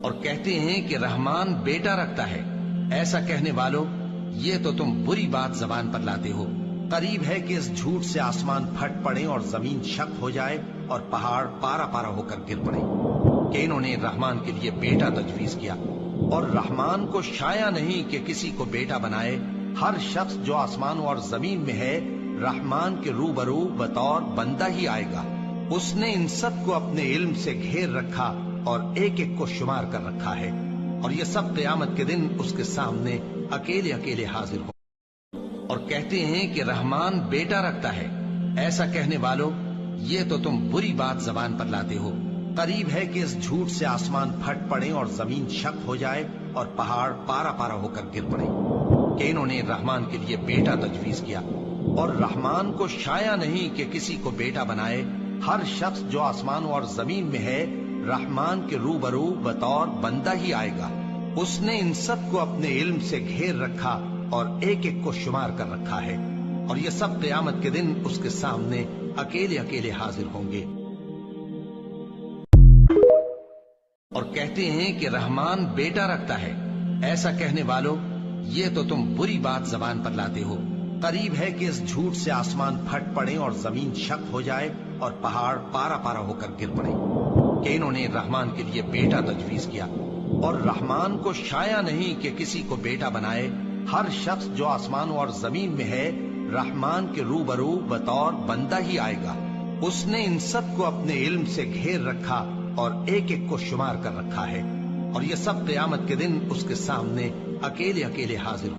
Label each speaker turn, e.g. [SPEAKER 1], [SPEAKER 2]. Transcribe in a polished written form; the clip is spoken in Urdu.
[SPEAKER 1] اور کہتے ہیں کہ رحمان بیٹا رکھتا ہے۔ ایسا کہنے والوں، یہ تو تم بری بات زبان پر لاتے ہو۔ قریب ہے کہ اس جھوٹ سے آسمان پھٹ پڑے اور زمین شق ہو جائے اور پہاڑ پارا پارا ہو کر گر پڑے کہ انہوں نے رحمان کے لیے بیٹا تجویز کیا، اور رحمان کو شایع نہیں کہ کسی کو بیٹا بنائے۔ ہر شخص جو آسمانوں اور زمین میں ہے رحمان کے روبرو بطور بندہ ہی آئے گا۔ اس نے ان سب کو اپنے علم سے گھیر رکھا اور ایک ایک کو شمار کر رکھا ہے، اور یہ سب قیامت کے دن اس کے سامنے اکیلے اکیلے حاضر ہو۔ اور کہتے ہیں کہ رحمان بیٹا رکھتا ہے۔ ایسا کہنے والوں، یہ تو تم بری بات زبان پر لاتے ہو۔ قریب ہے کہ اس جھوٹ سے آسمان پھٹ پڑے اور زمین شق ہو جائے اور پہاڑ پارا پارا ہو کر گر پڑے کہ انہوں نے رحمان کے لیے بیٹا تجویز کیا، اور رحمان کو شایع نہیں کہ کسی کو بیٹا بنائے۔ ہر شخص جو آسمانوں اور زمین میں ہے رحمان کے روبرو بطور بندہ ہی آئے گا۔ اس نے ان سب کو اپنے علم سے گھیر رکھا اور ایک ایک کو شمار کر رکھا ہے، اور یہ سب قیامت کے دن اس کے سامنے اکیلے اکیلے حاضر ہوں گے۔ اور کہتے ہیں کہ رحمان بیٹا رکھتا ہے۔ ایسا کہنے والوں، یہ تو تم بری بات زبان پر لاتے ہو۔ قریب ہے کہ اس جھوٹ سے آسمان پھٹ پڑے اور زمین شق ہو جائے اور پہاڑ پارا پارا ہو کر گر پڑے کہ انہوں نے رحمان کے لیے بیٹا تجویز کیا، اور رحمان کو شایع نہیں کہ کسی کو بیٹا بنائے۔ ہر شخص جو آسمانوں اور زمین میں ہے رحمان کے روبرو بطور بندہ ہی آئے گا۔ اس نے ان سب کو اپنے علم سے گھیر رکھا اور ایک ایک کو شمار کر رکھا ہے، اور یہ سب قیامت کے دن اس کے سامنے اکیلے اکیلے حاضر